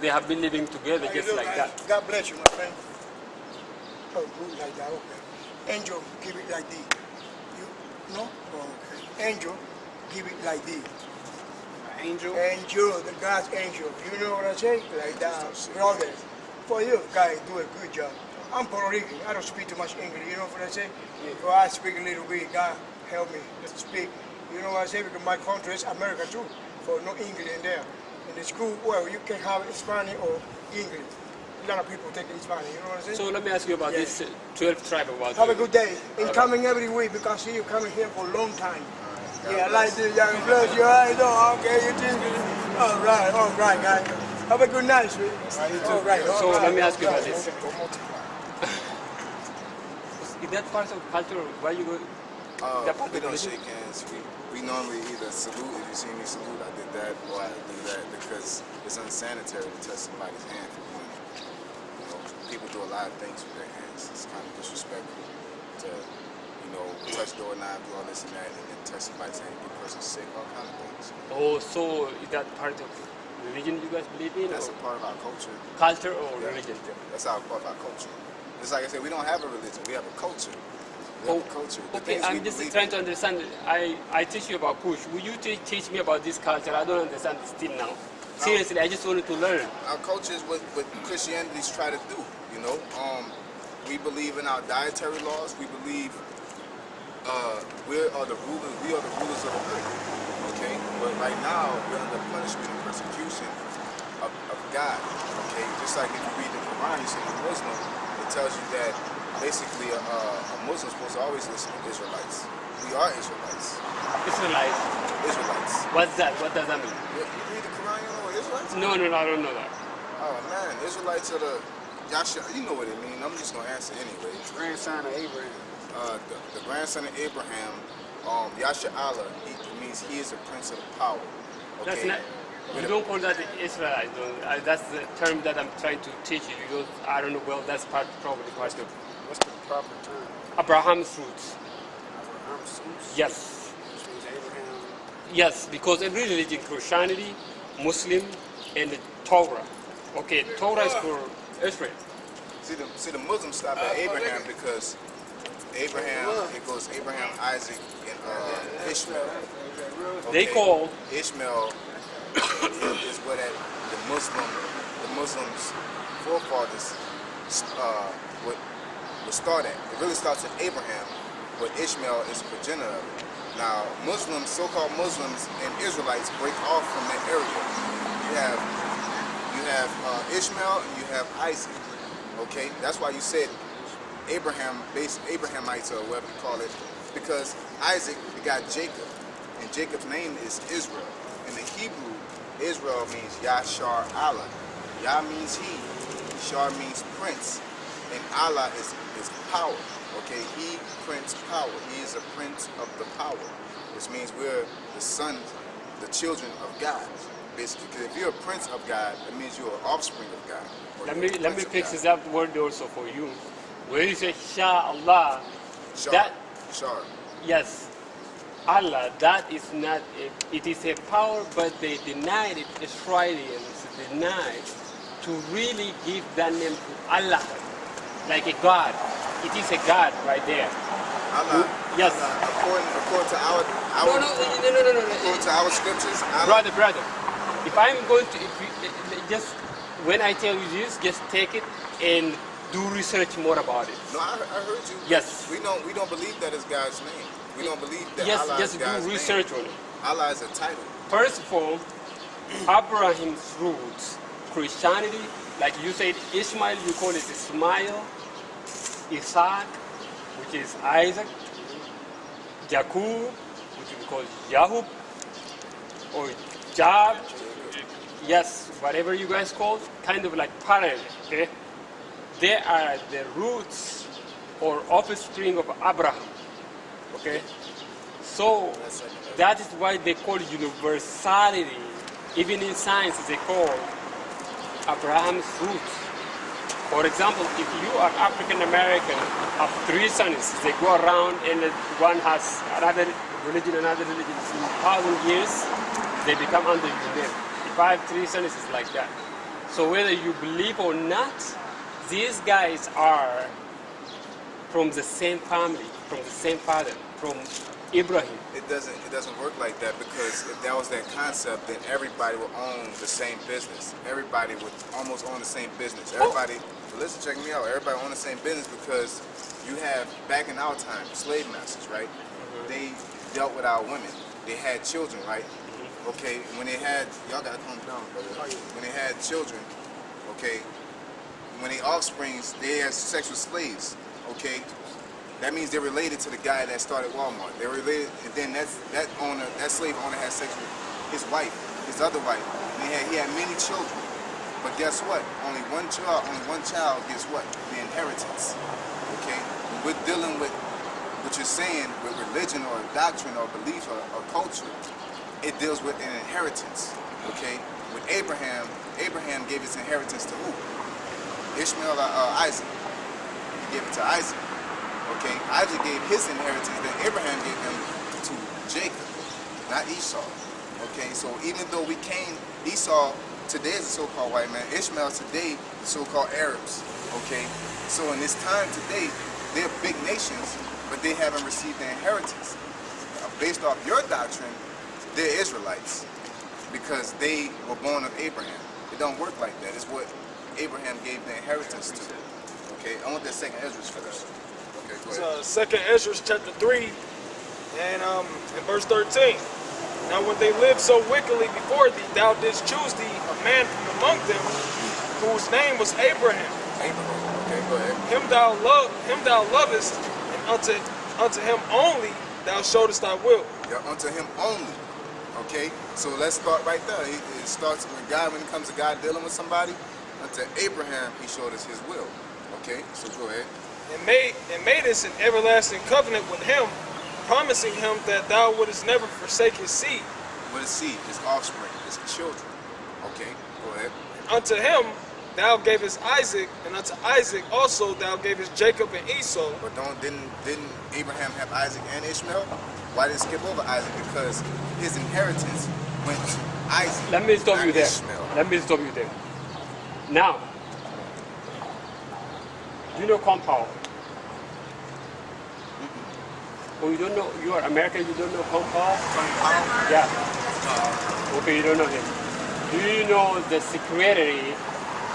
they have been living together just like that. God bless you, my friend. Oh, good like that, okay. Angel, give it like this. You, no? Oh, okay. Angel, give it like this. Angel? Angel, the God's angel. You know what I say? Like that, brother. For you, guys, do a good job. I'm Puerto Rican. I don't speak too much English. You know what I say? So I speak a little bit. God help me to speak. You know what I say? Because my country is America too. For no English in there. In the school, well, you can have Spanish or English. A lot of people take Spanish. You know what I say? So let me ask you about this 12th tribe. Have a good day. And coming every week because see you coming here for a long time. Yeah, I like this. God bless you. I know. Okay, you think. All right, guys. Have a good night, sweet. All right. So let me ask you about this. Is that part of culture? Why you go? We don't shake hands. We normally either salute. If you see me salute, I did that, or I do that because it's unsanitary to touch somebody's hand for one. You know, people do a lot of things with their hands. It's kind of disrespectful to, touch doorknobs, do all this and that, and then touch somebody's hand, get a person sick, all kind of things. Oh, so is that part of religion you guys believe in? That's a part of our culture. Culture or religion? That's our part of our culture. Just like I said, we don't have a religion, we have a culture. Culture. Okay, I'm just trying to understand. I teach you about Kush. Will you teach me about this culture? I don't understand it still now. Seriously, I just wanted to learn. Our culture is what Christianity's try to do, We believe in our dietary laws. We believe we are the rulers of the earth, okay? But right now, we're under punishment and persecution of God, okay? Just like if you read the Quran, you see the Muslim, it tells you that basically a Muslim is supposed to always listen to Israelites. We are Israelites. Israelites? Israelites. What's that? What does that mean? You read the Quran, you know what Israelites? No, I don't know that. Oh man, Israelites are the Yasha, you know what it means. I'm just gonna answer anyway. Grandson of Abraham. The grandson of Abraham, Yasha Allah, it means he is a prince of power. Okay? That's not. You don't call that Israelite. That's the term that I'm trying to teach you. Because I don't know. Well, that's probably part of. What's the proper term? Abraham's roots. Abraham's roots? Yes. Which means Abraham. Yes, because every religion, Christianity, Muslim, and the Torah. Okay, Torah is for Israel. See, the Muslims stop at Abraham because Abraham, it goes Abraham, Isaac, and Ishmael. Okay? They call Ishmael is what the Muslims forefathers would start at. It really starts at Abraham, but Ishmael is the progenitor of it. Now, Muslims, so-called Muslims and Israelites break off from that area. You have Ishmael and you have Isaac. Okay, that's why you said Abrahamites or whatever you call it, because Isaac got Jacob, and Jacob's name is Israel. In the Hebrew, Israel means Yashar Allah. Yah means he, Shar means prince, and Allah is power. Okay, he prince power. He is a prince of the power, which means we're the sons, the children of God. Basically, because if you're a prince of God, that means you're an offspring of God. Let me fix that word also for you. When you say Shah Allah, Shar. Yes, Allah, that is not, it is a power, but they denied it, Israelis denied to really give that name to Allah, like a God. It is a God right there. Allah. Yes. Allah, according to our no. According to our scriptures, Allah. Brother. If I'm going to, just when I tell you this, just take it and do research more about it. No, I heard you. Yes. We don't believe that is God's name. We don't believe that Allah is God's name. Yes, just do research on it. Allah is a title. First of all, Abraham's roots, Christianity, like you said, Ishmael, you call it Ismail, Isaac, which is Isaac, Jacob, which we call Yahub, or Jab, yes, whatever you guys call it, kind of like parallel, okay? They are the roots or offspring of Abraham, okay? So that is why they call universality. Even in science, they call Abraham's roots. For example, if you are African American, have 3 sons, they go around and one has another religion, in 1,000 years, they become under your name. If I have 3 sons, it's like that. So whether you believe or not, these guys are from the same family, from the same father, from Ibrahim. It doesn't work like that, because if that was that concept, then everybody would own the same business. Everybody would almost own the same business. Everybody, but listen, check me out. Everybody own the same business because you have, back in our time, slave masters, right? They dealt with our women. They had children, right? Okay, when they had, y'all gotta calm down, brother. When they had children, okay, when they offsprings, they had sexual slaves, okay? That means they're related to the guy that started Walmart. They're related, and then that slave owner had sex with his wife, his other wife. And he had many children. But guess what? Only one child gets what? The inheritance. Okay? When we're dealing with what you're saying with religion or doctrine or belief or culture, it deals with an inheritance. Okay? With Abraham gave his inheritance to who? Ishmael or Isaac? He gave it to Isaac. Okay, Isaac gave his inheritance, then Abraham gave him to Jacob, not Esau. Okay, so even though Esau today is a so-called white man, Ishmael today the so-called Arabs. Okay, so in this time today, they're big nations, but they haven't received their inheritance. Based off your doctrine, they're Israelites because they were born of Abraham. It don't work like that. It's what Abraham gave the inheritance to. Okay, I want that second Ezra's first. Second Ezra chapter 3 and in verse 13. Now when they lived so wickedly before thee, thou didst choose thee a man from among them, whose name was Abraham. Okay, go ahead. Him thou lovest, and unto him only thou showedest thy will. Yeah, unto him only. Okay, so let's start right there. It starts with God. When it comes to God dealing with somebody, unto Abraham he showed us his will. Okay, so go ahead. And made us an everlasting covenant with him, promising him that thou wouldest never forsake his seed. With his seed, his offspring, his children. Okay, go ahead. And unto him thou gavest Isaac, and unto Isaac also thou gavest Jacob and Esau. But didn't Abraham have Isaac and Ishmael? Why did it skip over Isaac? Because his inheritance went to Isaac. Let me stop you there. Ishmael. Let me stop you there. Now, do you know compound? Oh, you don't know? You are American. You don't know compound? Yeah. Okay, you don't know him. Do you know the secretary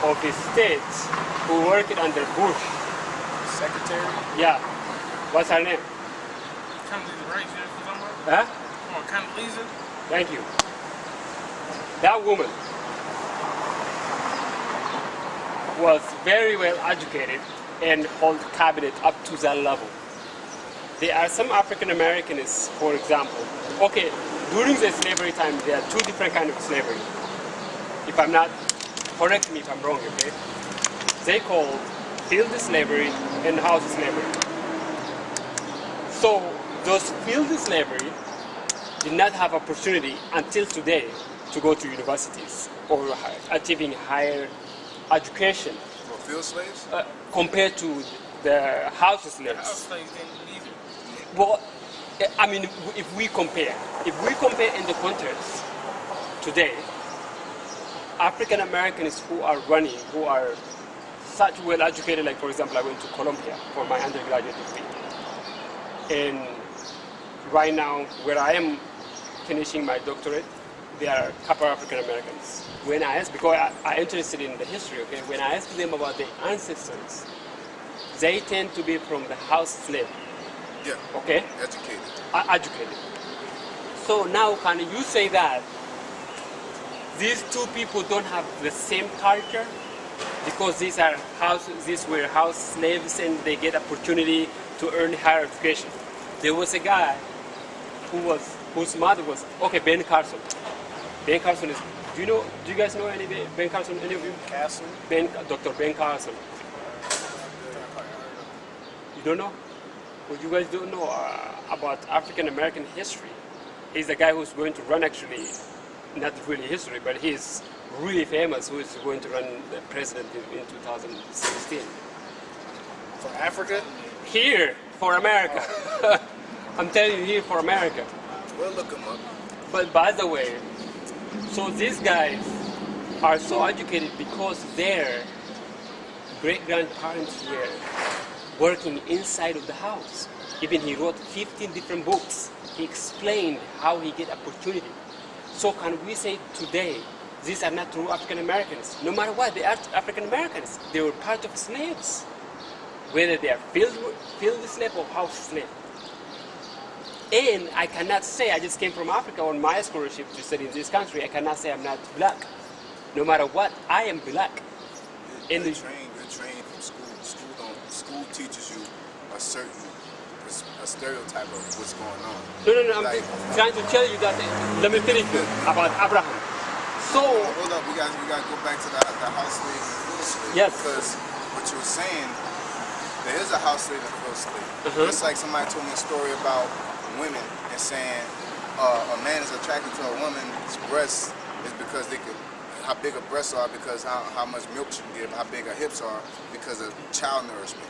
of the state who worked under Bush? Secretary? Yeah. What's her name? Condoleezza Rice, you know what I'm talking Huh? about? Come on, Condoleezza. Thank you. That woman was very well educated and hold cabinet up to that level. There are some African Americans, for example. Okay, during the slavery time, there are two different kinds of slavery. If I'm not, correct me if I'm wrong, okay? They call field slavery and house slavery. So those field slavery did not have opportunity until today to go to universities or achieving higher education. For field slaves? Compared to the house slaves. House slaves didn't leave it. Well, I mean, if we compare in the context today, African Americans who are running, who are such well educated, like for example, I went to Columbia for my undergraduate degree. And right now, where I am finishing my doctorate, there are a couple of African Americans. When I ask, because I'm interested in the history, okay, when I ask them about their ancestors, they tend to be from the house slave. Yeah. Okay? Educated. Educated. So now, can you say that these two people don't have the same culture because these were house slaves and they get opportunity to earn higher education? There was a guy whose mother was Ben Carson. Ben Carson is. Do you guys know any Ben Carson? Any of you? Castle. Dr. Ben Carson. You don't know? Well, you guys don't know about African American history. He's the guy who's going to run, actually, not really history, but he's really famous, who is going to run the president in 2016. For Africa? Here, for America. I'm telling you, here for America. We'll look him up. But by the way, so these guys, are so educated because their great-grandparents were working inside of the house. Even he wrote 15 different books. He explained how he get opportunity. So can we say today, these are not true African Americans? No matter what, they are African Americans. They were part of slaves, whether they are field slave or house slave. And I cannot say, I just came from Africa on my scholarship to study in this country, I cannot say I'm not black. No matter what, I am black. You're trained from school. School teaches you a stereotype of what's going on. No, I'm just trying to tell you that, let me finish about Abraham. So, hold up, we gotta go back to the house slave and field slave. Yes. Because what you were saying, there is a house slave and field slave. Just like somebody told me a story about women and saying a man is attracted to a woman's breasts is because how big her breasts are, because how much milk she can give, how big her hips are, because of child nourishment.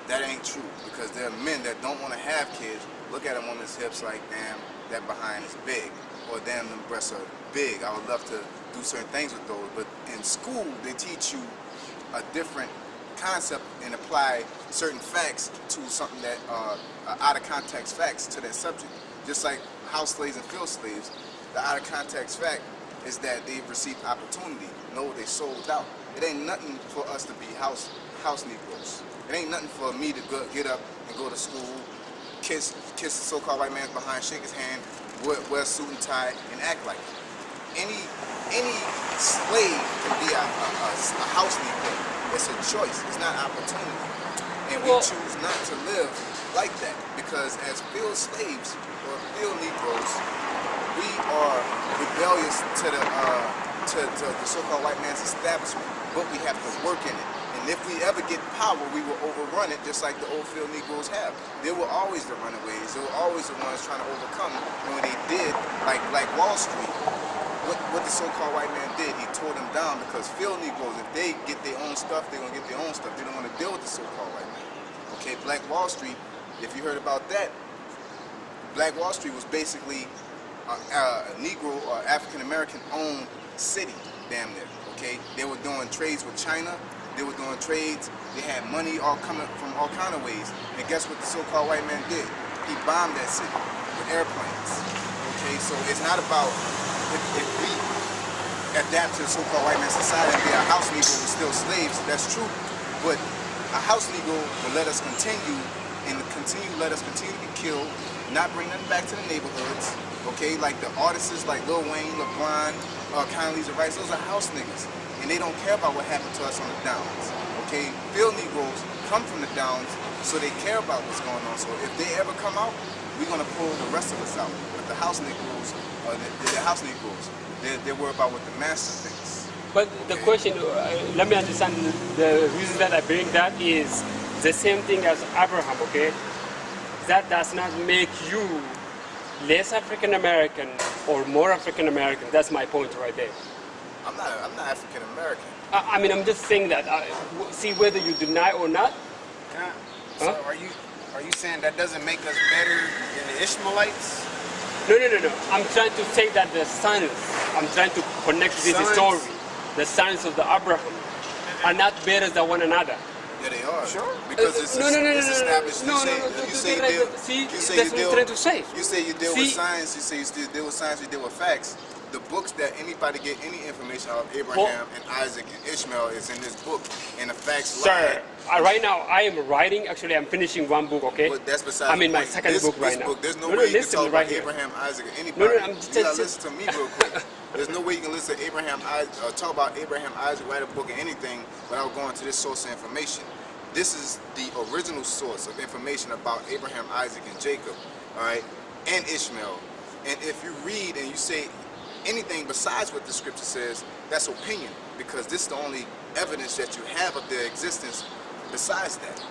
That ain't true, because there are men that don't want to have kids, look at a woman's hips like, damn, that behind is big, or damn, them breasts are big. I would love to do certain things with those, but in school they teach you a different concept and apply certain facts to something that out of context facts to that subject. Just like house slaves and field slaves, the out of context fact is that they received opportunity. No, they sold out. It ain't nothing for us to be house Negroes. It ain't nothing for me to get up and go to school, kiss the so-called white man's behind, shake his hand, wear a suit and tie, and act like it. Any slave can be a house Negro. It's a choice. It's not opportunity. And we choose not to live like that, because as field slaves or field Negroes, we are rebellious to the so-called white man's establishment, but we have to work in it. And if we ever get power, we will overrun it, just like the old field Negroes have. They were always the runaways. They were always the ones trying to overcome. And when they did, like Wall Street, what the so-called white man did, he tore them down, because field Negroes, if they get their own stuff, they're going to get their own stuff. They don't want to deal with the so-called white man. Okay, Black Wall Street, if you heard about that, Black Wall Street was basically a Negro or African-American owned city, damn near. Okay, they were doing trades with China. They were doing trades. They had money all coming from all kind of ways. And guess what the so-called white man did? He bombed that city with airplanes. Okay, so it's not about if we adapt to the so-called white man society and be a house Negro, we're still slaves. That's true. But a house Negro will let us continue let us continue to be killed, not bring nothing back to the neighborhoods. Okay, like the artists like Lil Wayne, LeBron, Condoleezza Rice, those are house niggas. And they don't care about what happened to us on the downs. Okay, field Negroes come from the downs, so they care about what's going on. So if they ever come out, we're gonna pull the rest of us out. But the house Negroes, they're worried about what the master thinks. But the question, let me understand, the reason that I bring that is the same thing as Abraham, okay? That does not make you less African American or more African American. That's my point right there. I'm not African American. I mean, I'm just saying that. See whether you deny or not. So are you saying that doesn't make us better than the Ishmaelites? No. I'm trying to say that the sons, I'm trying to connect this story. The sons of the Abraham are not better than one another. Yeah, they are. Sure. Because it's established. You say that's what I'm trying to say. You say you deal with science. You say you still deal with science. You deal with facts. The books that anybody get any information out of Abraham and Isaac and Ishmael is in this book, and the facts. Sir, right now I am writing. Actually, I'm finishing one book. Okay. But that's besides. I'm in my second book right now. There's no way you can talk about Abraham, Isaac, or anybody. No, I'm just. You gotta listen to me real quick. There's no way you can listen to Abraham, talk about Abraham, Isaac, write a book or anything without going to this source of information. This is the original source of information about Abraham, Isaac, and Jacob, all right, and Ishmael. And if you read and you say anything besides what the scripture says, that's opinion, because this is the only evidence that you have of their existence besides that.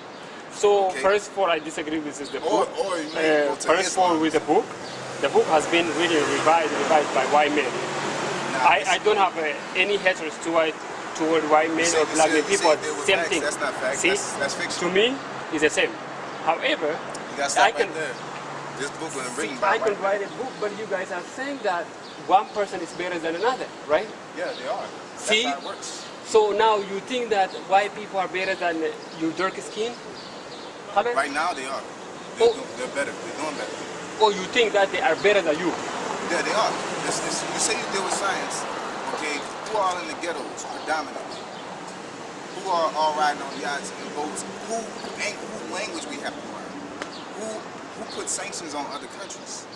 So, okay? First of all, I disagree with the book. Or you may go to first of all, with the book has been really revised by white men. I don't have any hatred toward white men or black men. People are the same thing. That's not fact. See, that's fiction. to me, it's the same. However, you gotta stop right there. This book was written by I can write a book, but you guys are saying that one person is better than another, right? Yeah, they are. That's See? how it works. So now you think that white people are better than your dark skin? Hamite? Right now they are. Oh. They're better. They're doing better. Or you think that they are better than you? Yeah, they are. You say you deal with science, okay? Who are in the ghettos predominantly? Who are all riding on yachts and boats? Who language we have to learn? Who put sanctions on other countries?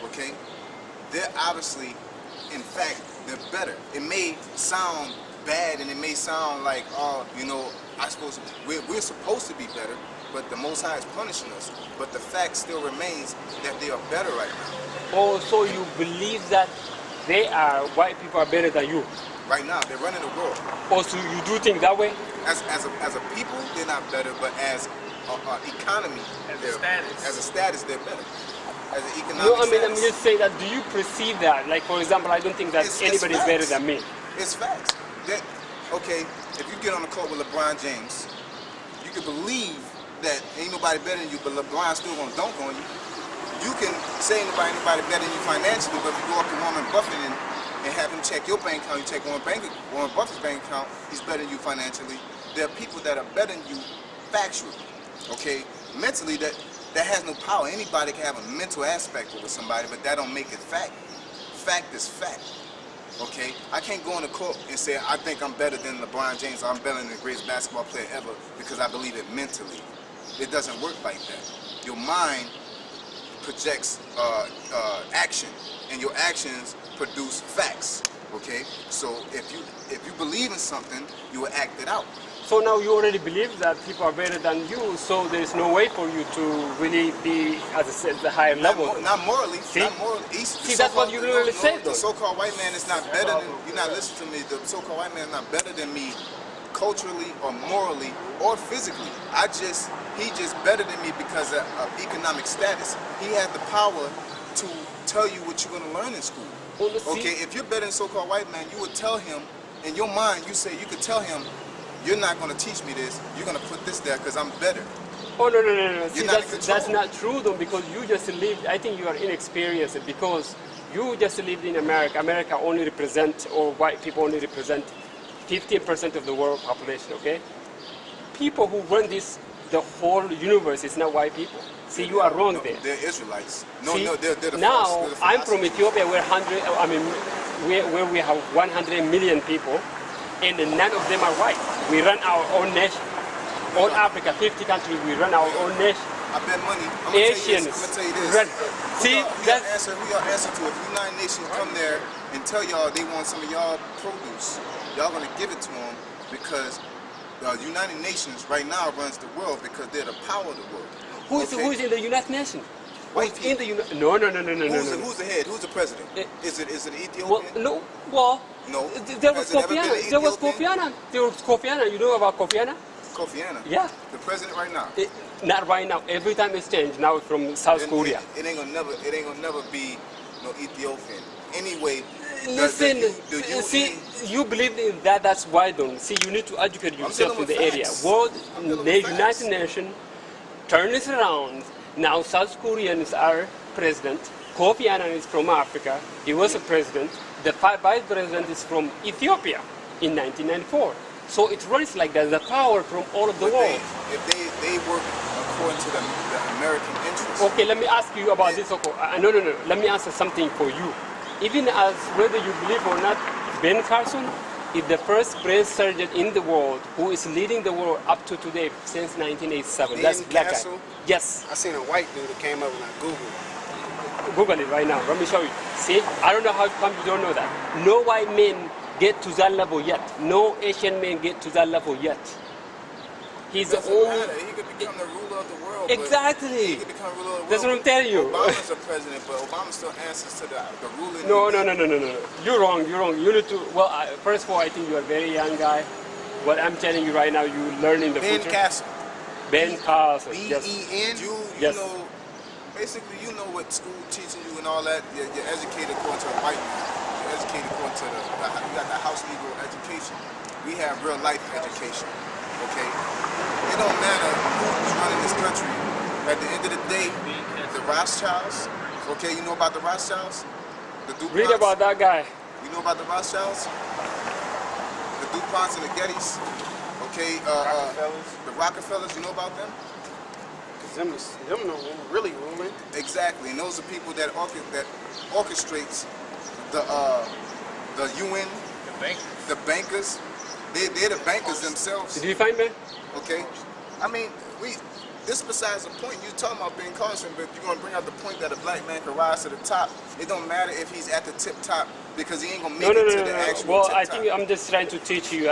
Okay? They're obviously, in fact, they're better. It may sound bad and it may sound like, oh, you know, we're supposed to be better, but the Most High is punishing us. But the fact still remains that they are better right now. Oh, so you believe that white people are better than you? Right now, they're running the world. Oh, so you do think that way? As a people, they're not better, but as an economy, as a status, they're better. As an economic No, I mean, status. I'm just saying that, do you perceive that? Like, for example, I don't think that anybody is facts. better than me. It's facts. Okay, if you get on the court with LeBron James, you can believe that ain't nobody better than you, but LeBron's still gonna dunk on you. You can say ain't nobody better than you financially, but if you go up to Warren Buffett and have him check your bank account, you check Warren Buffett's bank account, he's better than you financially. There are people that are better than you factually, okay? Mentally, that has no power. Anybody can have a mental aspect over somebody, but that don't make it fact. Fact is fact, okay? I can't go in the court and say, I think I'm better than LeBron James, or I'm better than the greatest basketball player ever, because I believe it mentally. It doesn't work like that. Your mind projects action, and your actions produce facts, okay? So if you believe in something, you will act it out. So now you already believe that people are better than you, so there's no way for you to really be at the higher level. Not morally. See? Not morally. See, that's what you really said, though. The so-called white man is not better than, you're not listening to me, the so-called white man is not better than me culturally or morally or physically. He just better than me because of economic status. He has the power to tell you what you're going to learn in school. Okay, if you're better than so-called white man, you would tell him, in your mind, you could tell him, you're not going to teach me this, you're going to put this there because I'm better. Oh, no. See, not that's not true, though, because you just lived, I think you are inexperienced, because you just lived in America. America only represent, or white people only represent 15% of the world population, okay? People who run the whole universe is not white people. See, you are wrong there. They're Israelites. See, They're the now, false, I'm from Ethiopia, where we have 100 million people, and none of them are white. We run our own nation. All Africa, 50 countries, we run our own nation. I bet money. Asians. I'm gonna tell you this. Run. See, who y'all answer to? If United Nations come there and tell y'all they want some of y'all produce, y'all gonna give it to them because the United Nations right now runs the world because they're the power of the world. Who's in the United Nations? White Who's in the No. Who's the head? Who's the president? Is it Ethiopian? No. There was Has it ever Kofi been Annan. an There was Ethiopian? Kofi Annan. There was Kofi Annan. You know about Kofi Annan? Kofi Annan. Yeah. The president right now. Not right now. Every time it's changed. Now it's from South Korea. It ain't gonna never be no Ethiopian. Anyway. Listen, you believe in that, that's why don't. See, you need to educate yourself in the area. The United Nations turn this around. Now South Koreans are president. Kofi Annan is from Africa. He was a president. The vice president is from Ethiopia in 1994. So it runs like that, the power from all of the world. If they work according to the American interests. Okay, let me ask you about this. No. Let me answer something for you. Even as whether you believe or not, Ben Carson is the first brain surgeon in the world who is leading the world up to today since 1987. That's black guy. Yes. I seen a white dude that came up when I Googled. Google it right now. Let me show you. See, I don't know how come you don't know that. No white men get to that level yet. No Asian men get to that level yet. He's the only. He could become the ruler of the world. Exactly. He could become ruler of the world. That's what I'm telling you. Obama's a president, but Obama still answers to the ruler. No. You're wrong. You need to. Well, first of all, I think you're a very young guy. What I'm telling you right now, you learn in the future. Ben Carson. Yes. B-E-N? You Yes. know, basically, you know what school teaching you and all that. You're educated according to a white man. You're educated according to you got the house legal education. We have real life education. Okay? It don't matter who's running this country. At the end of the day, the Rothschilds, okay, you know about the Rothschilds? The DuPonts. Read about that guy. You know about the Rothschilds? The DuPonts and the Gettys? Okay, the Rockefellers, you know about them? Them no really ruling. Exactly, and those are people that orchestrates the UN, the bankers. They're the bankers themselves. Did you find me? Okay, I mean this besides the point. You're talking about Ben Carson, but you're gonna bring out the point that a black man can rise to the top. It don't matter if he's at the tip top because he ain't gonna make it to the actual Well, tip I top. think I'm just trying to teach you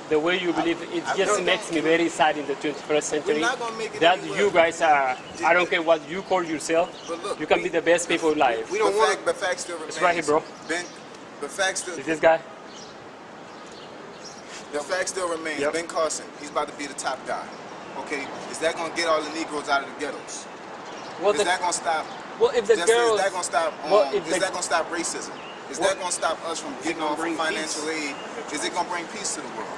the way you believe. It just makes me very sad in the 21st century We're not gonna make it that anywhere. you guys are. I don't care what you call yourself. But look, You can be the best people alive. We don't want. But fact still remains. It's right here, bro. The fact still. Is this guy? The fact still remains. Yep. Ben Carson, he's about to be the top guy. Okay, is that gonna get all the Negroes out of the ghettos? Well, Is that gonna stop? well, if the Is girls, that gonna stop? well, if Is the- that gonna stop racism? Is that gonna stop us from getting gonna off of bring financial aid? Is it gonna bring peace to the world?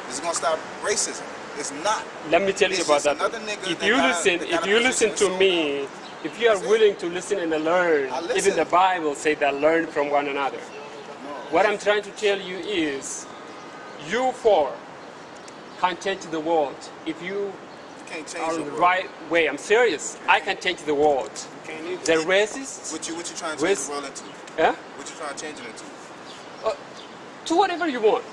Is it gonna stop racism? It's not. let me tell you It's about just that. another nigga If that you got- listen, that got if a you position listen to to me, if you are That's it. willing to listen and learn, I listen. even the Bible says that learn from one another. What I'm trying to tell you is, you four can change the world if you You can't change are the on the world. right way. I'm serious. I can change the world. Can't even. The racists, What you trying to change Race- the world into? yeah, What you trying to change it into? to whatever you want,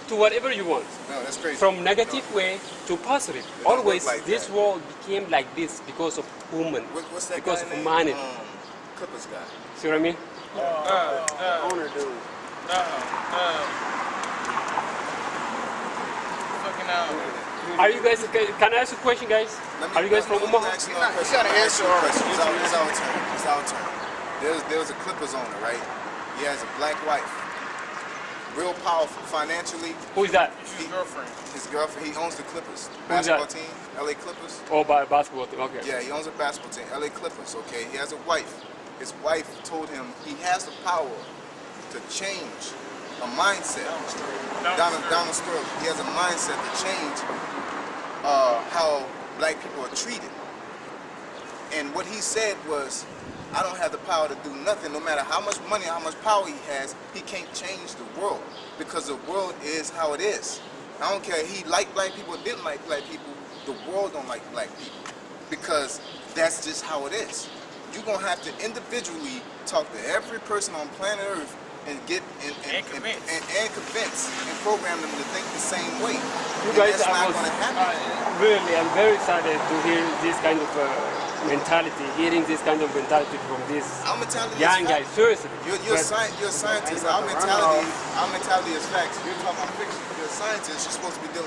to whatever you want. No, that's crazy. From negative way to positive. It don't Always, work like this that. world became like this because of human, What's that because guy of name? humanity. Clippers guy. See what I mean? Owner dude. Fucking Are you guys? Can I ask you a question, guys? Are you guys from Omaha? You gotta answer our It's our turn. It's our turn. There's a Clippers owner, right? He has a black wife. Real powerful financially. Who is that? his girlfriend. His girlfriend, he owns the Clippers. Who's Basketball that? team, LA Clippers. Oh, by basketball team. Okay. Yeah, he owns a basketball team, LA Clippers, okay? He has a wife. His wife told him he has the power to change a mindset. Donald Sterling. He has a mindset to change how black people are treated. And what he said was, I don't have the power to do nothing. No matter how much money, how much power he has, he can't change the world because the world is how it is. I don't care. He liked black people, didn't like black people. The world don't like black people because that's just how it is. You're gonna have to individually talk to every person on planet Earth and get and convince and program them to think the same way. You And guys, that's not gonna happen. really, I'm very excited to hear this kind of mentality, hearing this kind of mentality from these Our mentality young is guys. fact. Seriously. You're a scientist. Our mentality is facts. You're talking about fiction. You're a scientist. You're supposed to be dealing